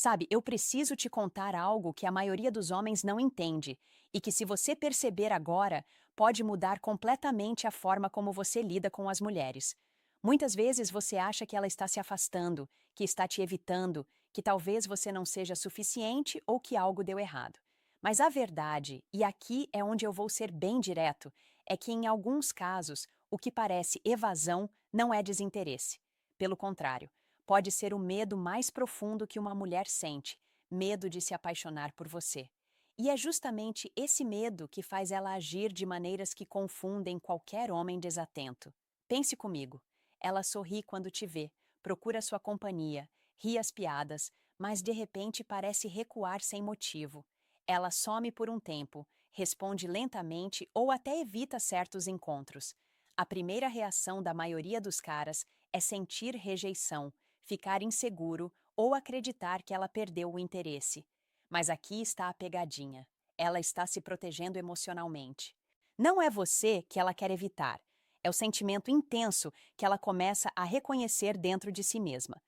Sabe, eu preciso te contar algo que a maioria dos homens não entende e que, se você perceber agora, pode mudar completamente a forma como você lida com as mulheres. Muitas vezes você acha que ela está se afastando, que está te evitando, que talvez você não seja suficiente ou que algo deu errado. Mas a verdade, e aqui é onde eu vou ser bem direto, é que em alguns casos o que parece evasão não é desinteresse. Pelo contrário, pode ser o medo mais profundo que uma mulher sente, medo de se apaixonar por você. E é justamente esse medo que faz ela agir de maneiras que confundem qualquer homem desatento. Pense comigo. Ela sorri quando te vê, procura sua companhia, ri às piadas, mas de repente parece recuar sem motivo. Ela some por um tempo, responde lentamente ou até evita certos encontros. A primeira reação da maioria dos caras é sentir rejeição, ficar inseguro ou acreditar que ela perdeu o interesse. Mas aqui está a pegadinha. Ela está se protegendo emocionalmente. Não é você que ela quer evitar. É o sentimento intenso que ela começa a reconhecer dentro de si mesma.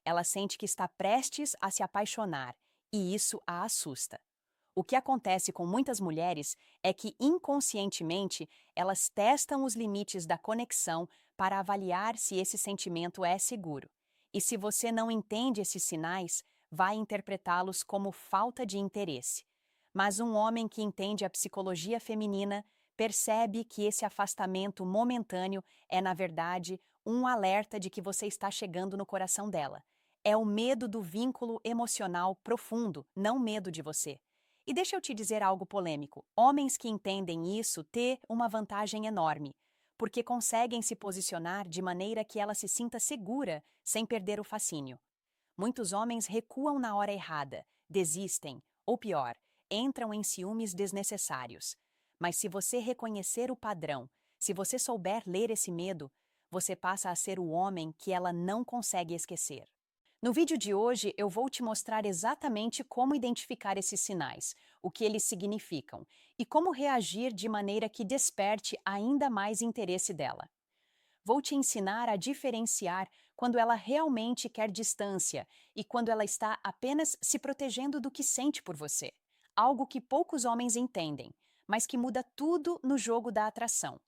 Ela sente que está prestes a se apaixonar, e isso a assusta. O que acontece com muitas mulheres é que, inconscientemente, elas testam os limites da conexão para avaliar se esse sentimento é seguro. E se você não entende esses sinais, vai interpretá-los como falta de interesse. Mas um homem que entende a psicologia feminina percebe que esse afastamento momentâneo é, na verdade, um alerta de que você está chegando no coração dela. É o medo do vínculo emocional profundo, não medo de você. E deixa eu te dizer algo polêmico: homens que entendem isso têm uma vantagem enorme, porque conseguem se posicionar de maneira que ela se sinta segura, sem perder o fascínio. Muitos homens recuam na hora errada, desistem, ou pior, entram em ciúmes desnecessários. Mas se você reconhecer o padrão, se você souber ler esse medo, você passa a ser o homem que ela não consegue esquecer. No vídeo de hoje, eu vou te mostrar exatamente como identificar esses sinais, o que eles significam e como reagir de maneira que desperte ainda mais interesse dela. Vou te ensinar a diferenciar quando ela realmente quer distância e quando ela está apenas se protegendo do que sente por você. Algo que poucos homens entendem, mas que muda tudo no jogo da atração.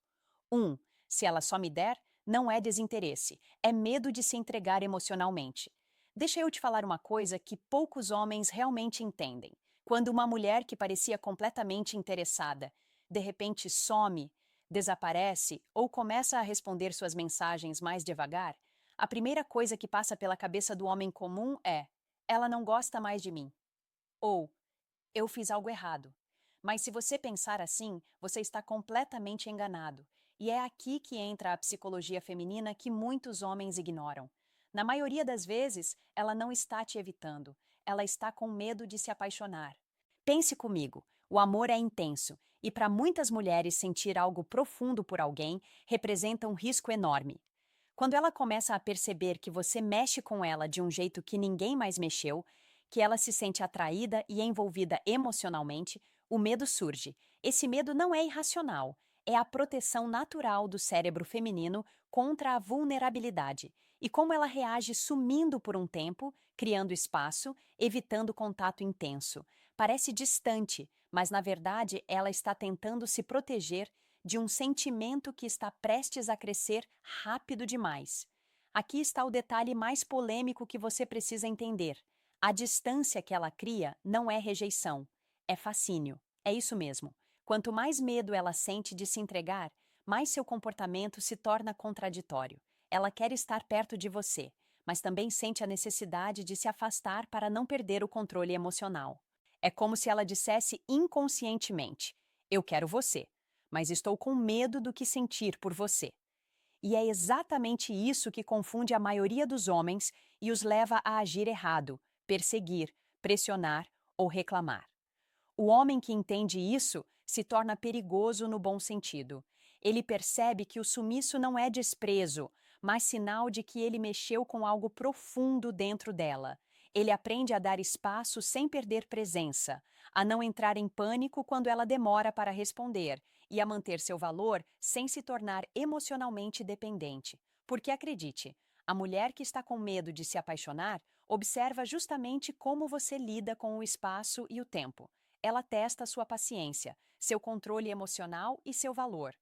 1. Se ela só me der, não é desinteresse, é medo de se entregar emocionalmente. Deixa eu te falar uma coisa que poucos homens realmente entendem. Quando uma mulher que parecia completamente interessada, de repente some, desaparece ou começa a responder suas mensagens mais devagar, a primeira coisa que passa pela cabeça do homem comum é: ela não gosta mais de mim. Ou eu fiz algo errado. Mas se você pensar assim, você está completamente enganado. E é aqui que entra a psicologia feminina que muitos homens ignoram. Na maioria das vezes, ela não está te evitando, ela está com medo de se apaixonar. Pense comigo, o amor é intenso, e para muitas mulheres sentir algo profundo por alguém representa um risco enorme. Quando ela começa a perceber que você mexe com ela de um jeito que ninguém mais mexeu, que ela se sente atraída e envolvida emocionalmente, o medo surge. Esse medo não é irracional, é a proteção natural do cérebro feminino contra a vulnerabilidade. E como ela reage sumindo por um tempo, criando espaço, evitando contato intenso. Parece distante, mas na verdade ela está tentando se proteger de um sentimento que está prestes a crescer rápido demais. Aqui está o detalhe mais polêmico que você precisa entender. A distância que ela cria não é rejeição, é fascínio. É isso mesmo. Quanto mais medo ela sente de se entregar, mais seu comportamento se torna contraditório. Ela quer estar perto de você, mas também sente a necessidade de se afastar para não perder o controle emocional. É como se ela dissesse inconscientemente: eu quero você, mas estou com medo do que sentir por você. E é exatamente isso que confunde a maioria dos homens e os leva a agir errado, perseguir, pressionar ou reclamar. O homem que entende isso se torna perigoso no bom sentido. Ele percebe que o sumiço não é desprezo, mas sinal de que ele mexeu com algo profundo dentro dela. Ele aprende a dar espaço sem perder presença, a não entrar em pânico quando ela demora para responder e a manter seu valor sem se tornar emocionalmente dependente. Porque acredite, a mulher que está com medo de se apaixonar Observa justamente como você lida com o espaço e o tempo. Ela testa sua paciência, seu controle emocional e seu valor.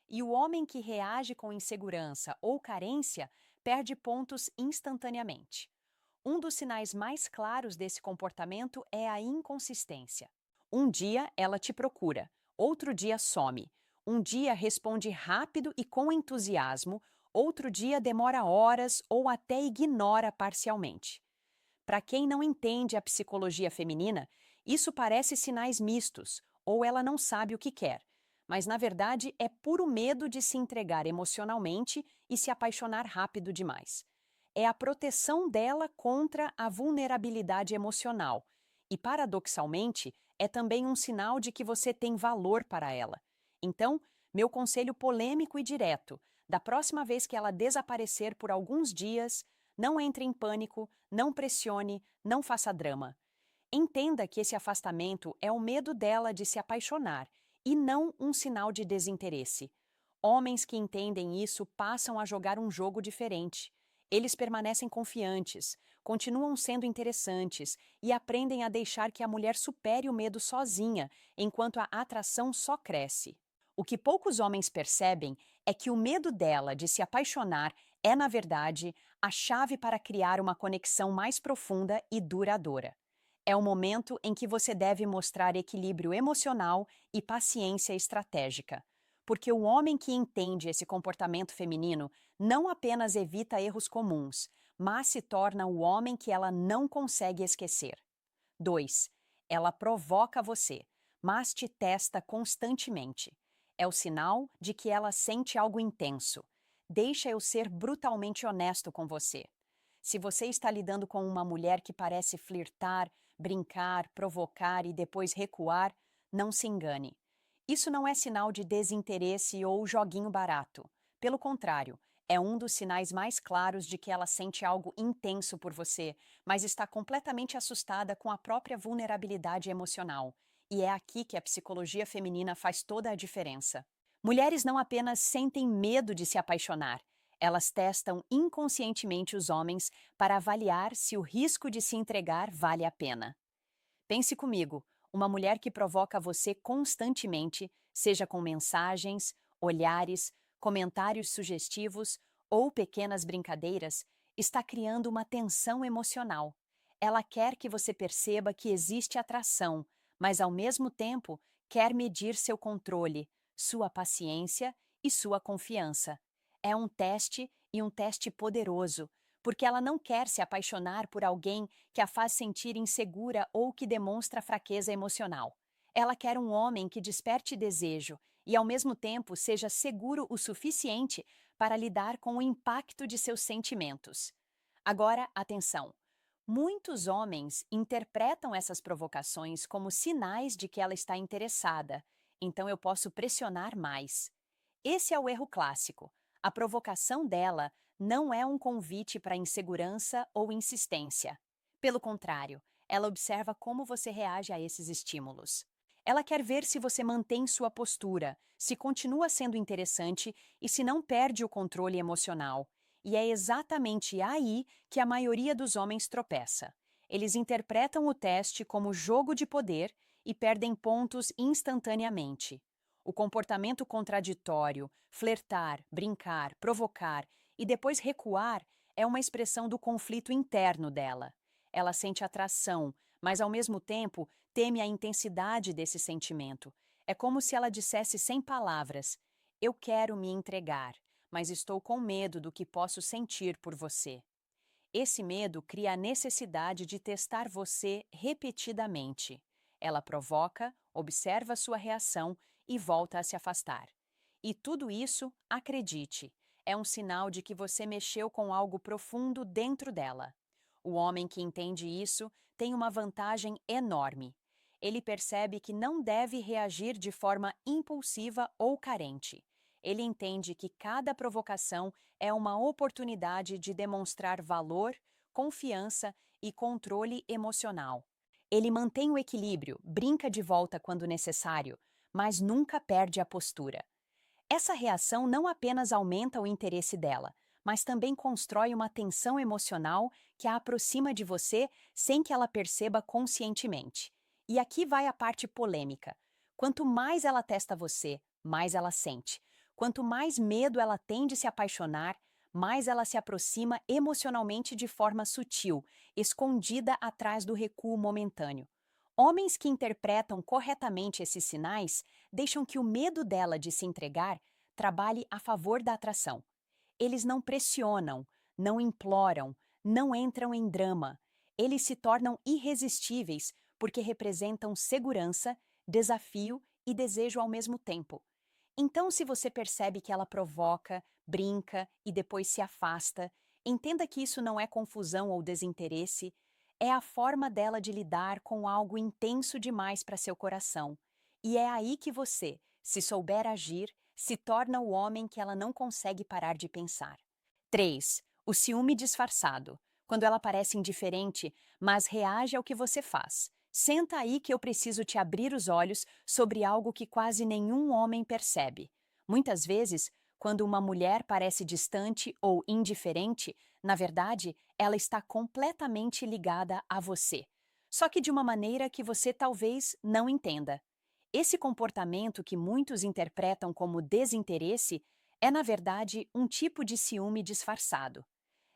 E o homem que reage com insegurança ou carência perde pontos instantaneamente. Um dos sinais mais claros desse comportamento é a inconsistência. Um dia ela te procura, outro dia some. Um dia responde rápido e com entusiasmo, outro dia demora horas ou até ignora parcialmente. Para quem não entende a psicologia feminina, isso parece sinais mistos, ou ela não sabe o que quer. Mas, na verdade, é puro medo de se entregar emocionalmente e se apaixonar rápido demais. É a proteção dela contra a vulnerabilidade emocional. E, paradoxalmente, é também um sinal de que você tem valor para ela. Então, meu conselho polêmico e direto: da próxima vez que ela desaparecer por alguns dias, não entre em pânico, não pressione, não faça drama. Entenda que esse afastamento é o medo dela de se apaixonar e não um sinal de desinteresse. Homens que entendem isso passam a jogar um jogo diferente. Eles permanecem confiantes, continuam sendo interessantes e aprendem a deixar que a mulher supere o medo sozinha, enquanto a atração só cresce. O que poucos homens percebem é que o medo dela de se apaixonar é, na verdade, a chave para criar uma conexão mais profunda e duradoura. É o momento em que você deve mostrar equilíbrio emocional e paciência estratégica. Porque o homem que entende esse comportamento feminino não apenas evita erros comuns, mas se torna o homem que ela não consegue esquecer. 2. Ela provoca você, mas te testa constantemente. É o sinal de que ela sente algo intenso. Deixa eu ser brutalmente honesto com você. Se você está lidando com uma mulher que parece flirtar, brincar, provocar e depois recuar, não se engane. Isso não é sinal de desinteresse ou joguinho barato. Pelo contrário, é um dos sinais mais claros de que ela sente algo intenso por você, mas está completamente assustada com a própria vulnerabilidade emocional. E é aqui que a psicologia feminina faz toda a diferença. Mulheres não apenas sentem medo de se apaixonar, elas testam inconscientemente os homens para avaliar se o risco de se entregar vale a pena. Pense comigo, uma mulher que provoca você constantemente, seja com mensagens, olhares, comentários sugestivos ou pequenas brincadeiras, está criando uma tensão emocional. Ela quer que você perceba que existe atração, mas ao mesmo tempo quer medir seu controle, sua paciência e sua confiança. É um teste e um teste poderoso, porque ela não quer se apaixonar por alguém que a faz sentir insegura ou que demonstra fraqueza emocional. Ela quer um homem que desperte desejo e, ao mesmo tempo, seja seguro o suficiente para lidar com o impacto de seus sentimentos. Agora, atenção! Muitos homens interpretam essas provocações como sinais de que ela está interessada, então eu posso pressionar mais. Esse é o erro clássico. A provocação dela não é um convite para insegurança ou insistência. Pelo contrário, ela observa como você reage a esses estímulos. Ela quer ver se você mantém sua postura, se continua sendo interessante e se não perde o controle emocional. E é exatamente aí que a maioria dos homens tropeça. Eles interpretam o teste como jogo de poder e perdem pontos instantaneamente. O comportamento contraditório, flertar, brincar, provocar e depois recuar é uma expressão do conflito interno dela. Ela sente atração, mas ao mesmo tempo teme a intensidade desse sentimento. É como se ela dissesse sem palavras: eu quero me entregar, mas estou com medo do que posso sentir por você. Esse medo cria a necessidade de testar você repetidamente. Ela provoca, observa sua reação e volta a se afastar. E tudo isso, acredite, é um sinal de que você mexeu com algo profundo dentro dela. O homem que entende isso tem uma vantagem enorme. Ele percebe que não deve reagir de forma impulsiva ou carente. Ele entende que cada provocação é uma oportunidade de demonstrar valor, confiança e controle emocional. Ele mantém o equilíbrio, brinca de volta quando necessário, mas nunca perde a postura. Essa reação não apenas aumenta o interesse dela, mas também constrói uma tensão emocional que a aproxima de você sem que ela perceba conscientemente. E aqui vai a parte polêmica. Quanto mais ela testa você, mais ela sente. Quanto mais medo ela tem de se apaixonar, mais ela se aproxima emocionalmente de forma sutil, escondida atrás do recuo momentâneo. Homens que interpretam corretamente esses sinais deixam que o medo dela de se entregar trabalhe a favor da atração. Eles não pressionam, não imploram, não entram em drama. Eles se tornam irresistíveis porque representam segurança, desafio e desejo ao mesmo tempo. Então, se você percebe que ela provoca, brinca e depois se afasta, entenda que isso não é confusão ou desinteresse, é a forma dela de lidar com algo intenso demais para seu coração. E é aí que você, se souber agir, se torna o homem que ela não consegue parar de pensar. 3. O ciúme disfarçado. Quando ela parece indiferente, mas reage ao que você faz. Senta aí que eu preciso te abrir os olhos sobre algo que quase nenhum homem percebe. Muitas vezes, quando uma mulher parece distante ou indiferente, na verdade, ela está completamente ligada a você. Só que de uma maneira que você talvez não entenda. Esse comportamento que muitos interpretam como desinteresse é, na verdade, um tipo de ciúme disfarçado.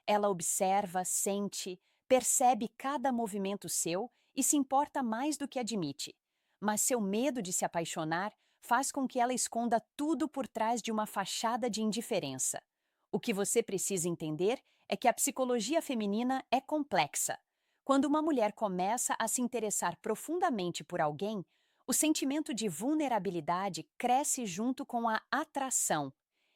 Ela observa, sente, percebe cada movimento seu e se importa mais do que admite. Mas seu medo de se apaixonar faz com que ela esconda tudo por trás de uma fachada de indiferença. O que você precisa entender é que a psicologia feminina é complexa. Quando uma mulher começa a se interessar profundamente por alguém, o sentimento de vulnerabilidade cresce junto com a atração.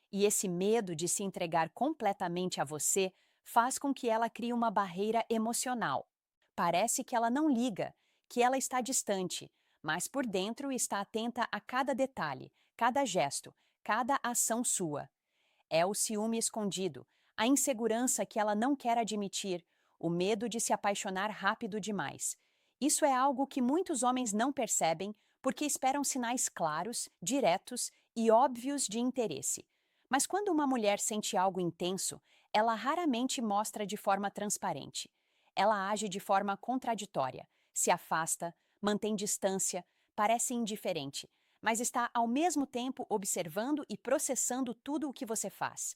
E esse medo de se entregar completamente a você faz com que ela crie uma barreira emocional. Parece que ela não liga, que ela está distante, mas por dentro está atenta a cada detalhe, cada gesto, cada ação sua. É o ciúme escondido, a insegurança que ela não quer admitir, o medo de se apaixonar rápido demais. Isso é algo que muitos homens não percebem porque esperam sinais claros, diretos e óbvios de interesse. Mas quando uma mulher sente algo intenso, ela raramente mostra de forma transparente. Ela age de forma contraditória, se afasta, mantém distância, parece indiferente, mas está ao mesmo tempo observando e processando tudo o que você faz.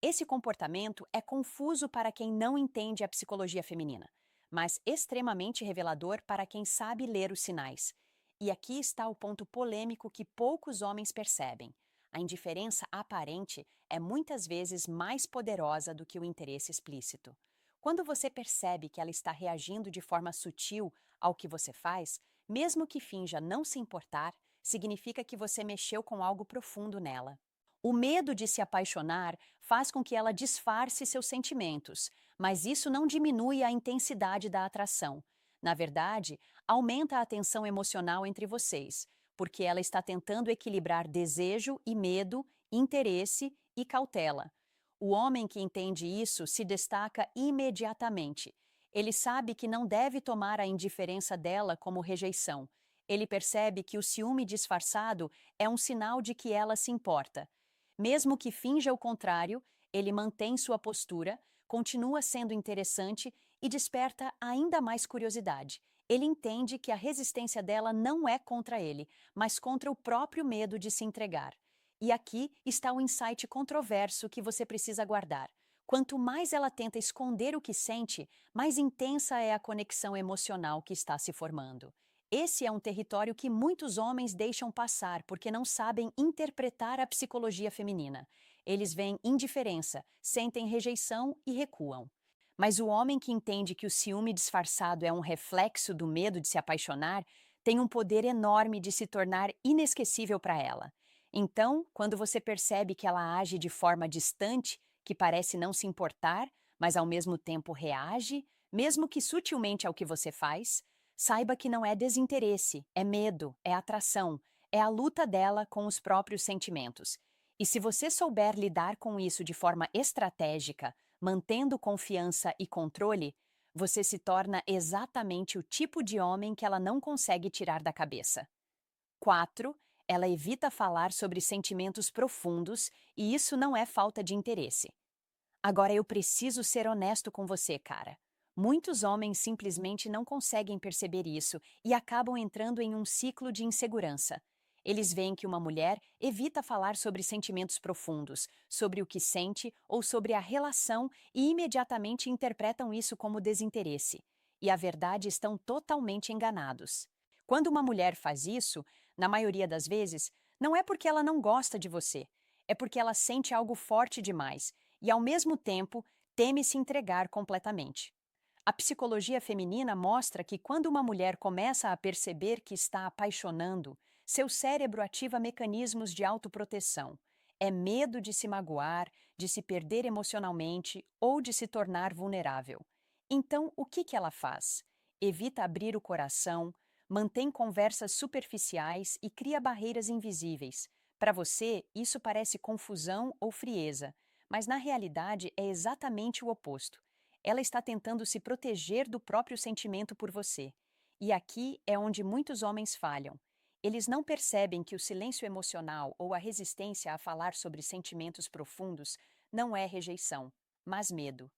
Esse comportamento é confuso para quem não entende a psicologia feminina, mas extremamente revelador para quem sabe ler os sinais. E aqui está o ponto polêmico que poucos homens percebem. A indiferença aparente é muitas vezes mais poderosa do que o interesse explícito. Quando você percebe que ela está reagindo de forma sutil ao que você faz, mesmo que finja não se importar, significa que você mexeu com algo profundo nela. O medo de se apaixonar faz com que ela disfarce seus sentimentos, mas isso não diminui a intensidade da atração. Na verdade, aumenta a tensão emocional entre vocês, porque ela está tentando equilibrar desejo e medo, interesse e cautela. O homem que entende isso se destaca imediatamente. Ele sabe que não deve tomar a indiferença dela como rejeição. Ele percebe que o ciúme disfarçado é um sinal de que ela se importa. Mesmo que finja o contrário, ele mantém sua postura, continua sendo interessante e desperta ainda mais curiosidade. Ele entende que a resistência dela não é contra ele, mas contra o próprio medo de se entregar. E aqui está o insight controverso que você precisa guardar. Quanto mais ela tenta esconder o que sente, mais intensa é a conexão emocional que está se formando. Esse é um território que muitos homens deixam passar porque não sabem interpretar a psicologia feminina. Eles veem indiferença, sentem rejeição e recuam. Mas o homem que entende que o ciúme disfarçado é um reflexo do medo de se apaixonar tem um poder enorme de se tornar inesquecível para ela. Então, quando você percebe que ela age de forma distante, que parece não se importar, mas ao mesmo tempo reage, mesmo que sutilmente ao que você faz, saiba que não é desinteresse, é medo, é atração, é a luta dela com os próprios sentimentos. E se você souber lidar com isso de forma estratégica, mantendo confiança e controle, você se torna exatamente o tipo de homem que ela não consegue tirar da cabeça. 4. Ela evita falar sobre sentimentos profundos e isso não é falta de interesse. Agora eu preciso ser honesto com você, cara. Muitos homens simplesmente não conseguem perceber isso e acabam entrando em um ciclo de insegurança. Eles veem que uma mulher evita falar sobre sentimentos profundos, sobre o que sente ou sobre a relação e imediatamente interpretam isso como desinteresse. E a verdade estão totalmente enganados. Quando uma mulher faz isso, na maioria das vezes, não é porque ela não gosta de você, é porque ela sente algo forte demais e, ao mesmo tempo, teme se entregar completamente. A psicologia feminina mostra que quando uma mulher começa a perceber que está apaixonando, seu cérebro ativa mecanismos de autoproteção. É medo de se magoar, de se perder emocionalmente ou de se tornar vulnerável. Então, o que ela faz? Evita abrir o coração, mantém conversas superficiais e cria barreiras invisíveis. Para você, isso parece confusão ou frieza, mas na realidade é exatamente o oposto. Ela está tentando se proteger do próprio sentimento por você. E aqui é onde muitos homens falham. Eles não percebem que o silêncio emocional ou a resistência a falar sobre sentimentos profundos não é rejeição, mas medo.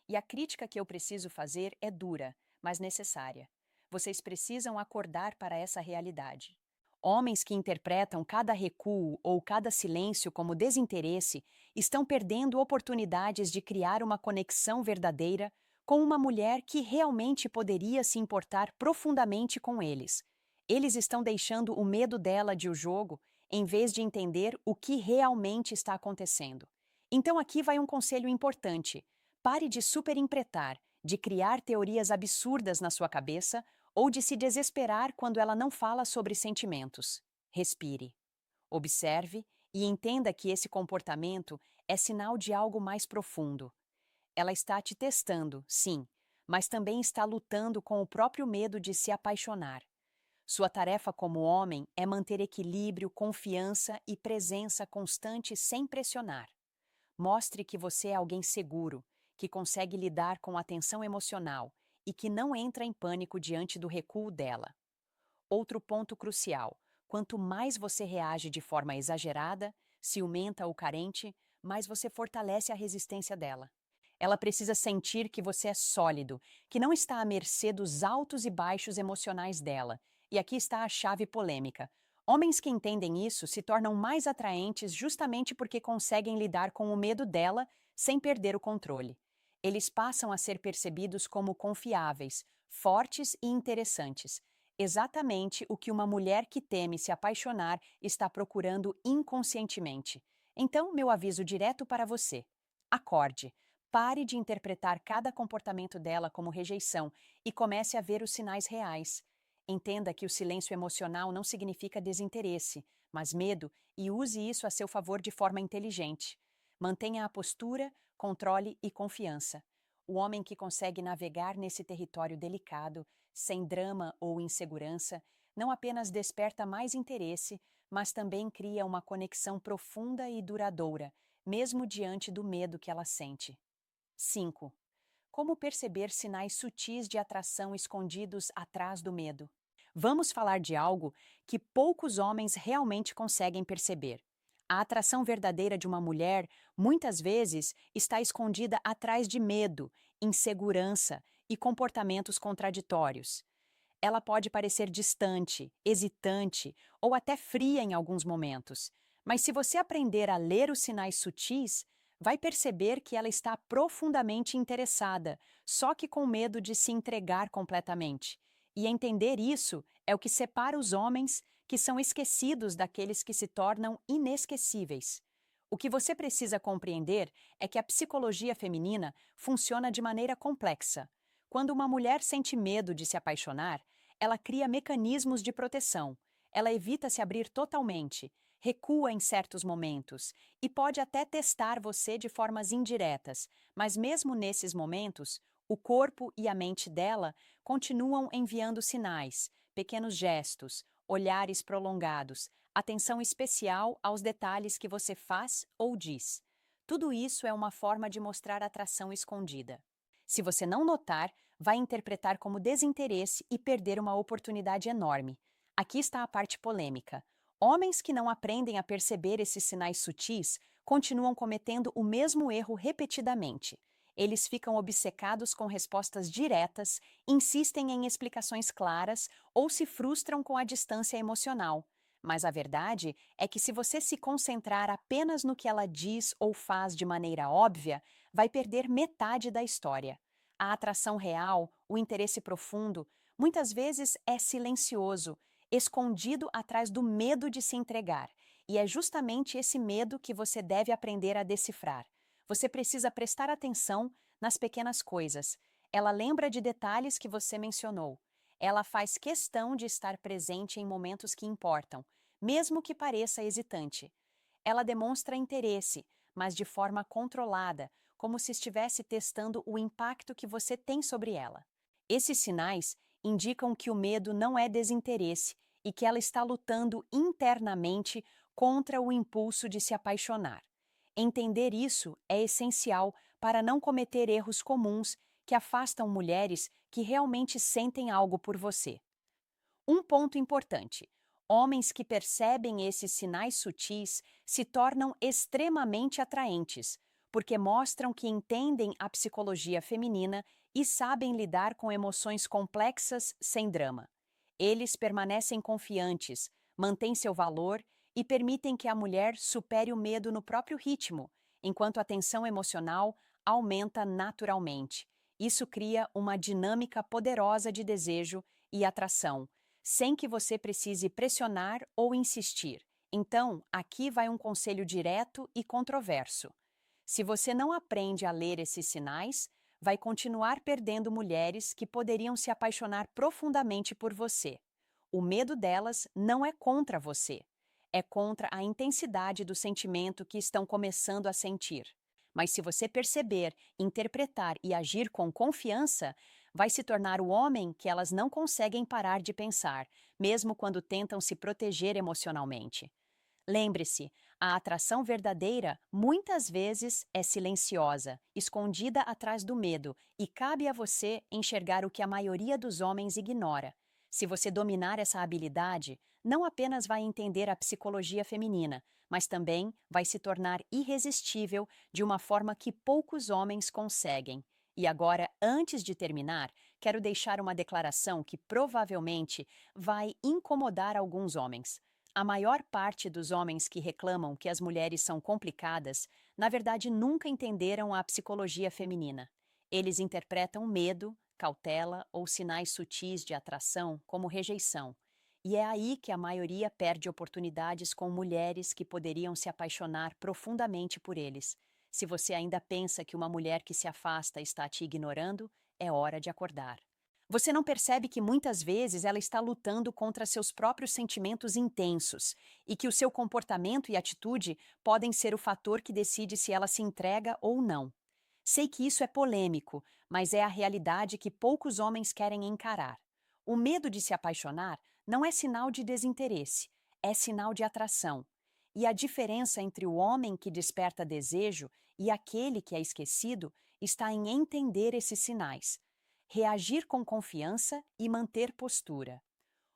E a crítica que eu preciso fazer é dura, mas necessária. Vocês precisam acordar para essa realidade. Homens que interpretam cada recuo ou cada silêncio como desinteresse estão perdendo oportunidades de criar uma conexão verdadeira com uma mulher que realmente poderia se importar profundamente com eles. Eles estão deixando o medo dela de o jogo em vez de entender o que realmente está acontecendo. Então aqui vai um conselho importante. Pare de superimpretar, de criar teorias absurdas na sua cabeça ou de se desesperar quando ela não fala sobre sentimentos. Respire. Observe e entenda que esse comportamento é sinal de algo mais profundo. Ela está te testando, sim, mas também está lutando com o próprio medo de se apaixonar. Sua tarefa como homem é manter equilíbrio, confiança e presença constante sem pressionar. Mostre que você é alguém seguro, que consegue lidar com a tensão emocional e que não entra em pânico diante do recuo dela. Outro ponto crucial: quanto mais você reage de forma exagerada, ciumenta ou carente, mais você fortalece a resistência dela. Ela precisa sentir que você é sólido, que não está à mercê dos altos e baixos emocionais dela. E aqui está a chave polêmica. Homens que entendem isso se tornam mais atraentes justamente porque conseguem lidar com o medo dela sem perder o controle. Eles passam a ser percebidos como confiáveis, fortes e interessantes. Exatamente o que uma mulher que teme se apaixonar está procurando inconscientemente. Então, meu aviso direto para você: acorde. Pare de interpretar cada comportamento dela como rejeição e comece a ver os sinais reais. Entenda que o silêncio emocional não significa desinteresse, mas medo, e use isso a seu favor de forma inteligente. Mantenha a postura, controle e confiança. O homem que consegue navegar nesse território delicado, sem drama ou insegurança, não apenas desperta mais interesse, mas também cria uma conexão profunda e duradoura, mesmo diante do medo que ela sente. 5. Como perceber sinais sutis de atração escondidos atrás do medo? Vamos falar de algo que poucos homens realmente conseguem perceber. A atração verdadeira de uma mulher, muitas vezes, está escondida atrás de medo, insegurança e comportamentos contraditórios. Ela pode parecer distante, hesitante ou até fria em alguns momentos, mas se você aprender a ler os sinais sutis, vai perceber que ela está profundamente interessada, só que com medo de se entregar completamente. E entender isso é o que separa os homens que são esquecidos daqueles que se tornam inesquecíveis. O que você precisa compreender é que a psicologia feminina funciona de maneira complexa. Quando uma mulher sente medo de se apaixonar, ela cria mecanismos de proteção. Ela evita se abrir totalmente, recua em certos momentos e pode até testar você de formas indiretas, mas mesmo nesses momentos, o corpo e a mente dela continuam enviando sinais, pequenos gestos, olhares prolongados, atenção especial aos detalhes que você faz ou diz. Tudo isso é uma forma de mostrar atração escondida. Se você não notar, vai interpretar como desinteresse e perder uma oportunidade enorme. Aqui está a parte polêmica. Homens que não aprendem a perceber esses sinais sutis continuam cometendo o mesmo erro repetidamente. Eles ficam obcecados com respostas diretas, insistem em explicações claras ou se frustram com a distância emocional. Mas a verdade é que, se você se concentrar apenas no que ela diz ou faz de maneira óbvia, vai perder metade da história. A atração real, o interesse profundo, muitas vezes é silencioso, escondido atrás do medo de se entregar. E é justamente esse medo que você deve aprender a decifrar. Você precisa prestar atenção nas pequenas coisas. Ela lembra de detalhes que você mencionou. Ela faz questão de estar presente em momentos que importam, mesmo que pareça hesitante. Ela demonstra interesse, mas de forma controlada, como se estivesse testando o impacto que você tem sobre ela. Esses sinais indicam que o medo não é desinteresse e que ela está lutando internamente contra o impulso de se apaixonar. Entender isso é essencial para não cometer erros comuns que afastam mulheres que realmente sentem algo por você. Um ponto importante: homens que percebem esses sinais sutis se tornam extremamente atraentes, porque mostram que entendem a psicologia feminina e sabem lidar com emoções complexas sem drama. Eles permanecem confiantes, mantêm seu valor e permitem que a mulher supere o medo no próprio ritmo, enquanto a tensão emocional aumenta naturalmente. Isso cria uma dinâmica poderosa de desejo e atração, sem que você precise pressionar ou insistir. Então, aqui vai um conselho direto e controverso. Se você não aprende a ler esses sinais, vai continuar perdendo mulheres que poderiam se apaixonar profundamente por você. O medo delas não é contra você, é contra a intensidade do sentimento que estão começando a sentir. Mas se você perceber, interpretar e agir com confiança, vai se tornar o homem que elas não conseguem parar de pensar, mesmo quando tentam se proteger emocionalmente. Lembre-se, a atração verdadeira muitas vezes é silenciosa, escondida atrás do medo, e cabe a você enxergar o que a maioria dos homens ignora. Se você dominar essa habilidade, não apenas vai entender a psicologia feminina, mas também vai se tornar irresistível de uma forma que poucos homens conseguem. E agora, antes de terminar, quero deixar uma declaração que provavelmente vai incomodar alguns homens. A maior parte dos homens que reclamam que as mulheres são complicadas, na verdade nunca entenderam a psicologia feminina. Eles interpretam medo, cautela ou sinais sutis de atração como rejeição. E é aí que a maioria perde oportunidades com mulheres que poderiam se apaixonar profundamente por eles. Se você ainda pensa que uma mulher que se afasta está te ignorando, é hora de acordar. Você não percebe que muitas vezes ela está lutando contra seus próprios sentimentos intensos e que o seu comportamento e atitude podem ser o fator que decide se ela se entrega ou não. Sei que isso é polêmico, mas é a realidade que poucos homens querem encarar. O medo de se apaixonar não é sinal de desinteresse, é sinal de atração. E a diferença entre o homem que desperta desejo e aquele que é esquecido está em entender esses sinais, reagir com confiança e manter postura.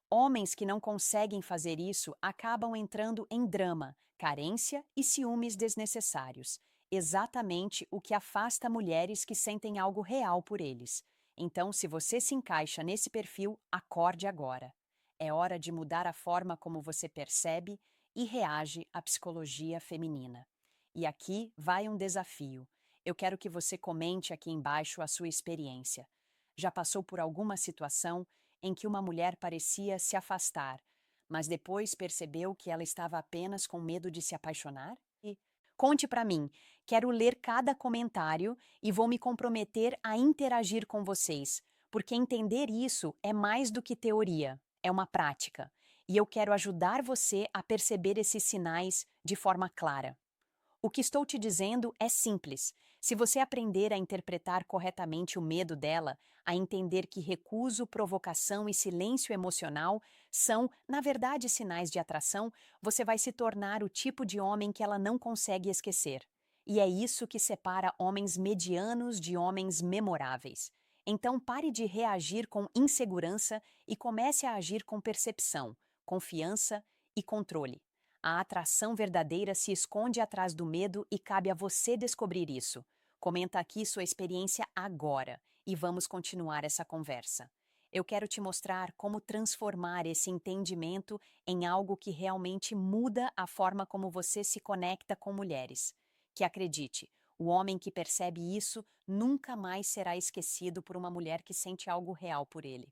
Homens que não conseguem fazer isso acabam entrando em drama, carência e ciúmes desnecessários, exatamente o que afasta mulheres que sentem algo real por eles. Então, se você se encaixa nesse perfil, acorde agora. É hora de mudar a forma como você percebe e reage à psicologia feminina. E aqui vai um desafio. Eu quero que você comente aqui embaixo a sua experiência. Já passou por alguma situação em que uma mulher parecia se afastar, mas depois percebeu que ela estava apenas com medo de se apaixonar? E conte para mim, quero ler cada comentário e vou me comprometer a interagir com vocês, porque entender isso é mais do que teoria, é uma prática. E eu quero ajudar você a perceber esses sinais de forma clara. O que estou te dizendo é simples. Se você aprender a interpretar corretamente o medo dela, a entender que recuso, provocação e silêncio emocional são, na verdade, sinais de atração, você vai se tornar o tipo de homem que ela não consegue esquecer. E é isso que separa homens medianos de homens memoráveis. Então pare de reagir com insegurança e comece a agir com percepção, confiança e controle. A atração verdadeira se esconde atrás do medo e cabe a você descobrir isso. Comenta aqui sua experiência agora e vamos continuar essa conversa. Eu quero te mostrar como transformar esse entendimento em algo que realmente muda a forma como você se conecta com mulheres. Que acredite, o homem que percebe isso nunca mais será esquecido por uma mulher que sente algo real por ele.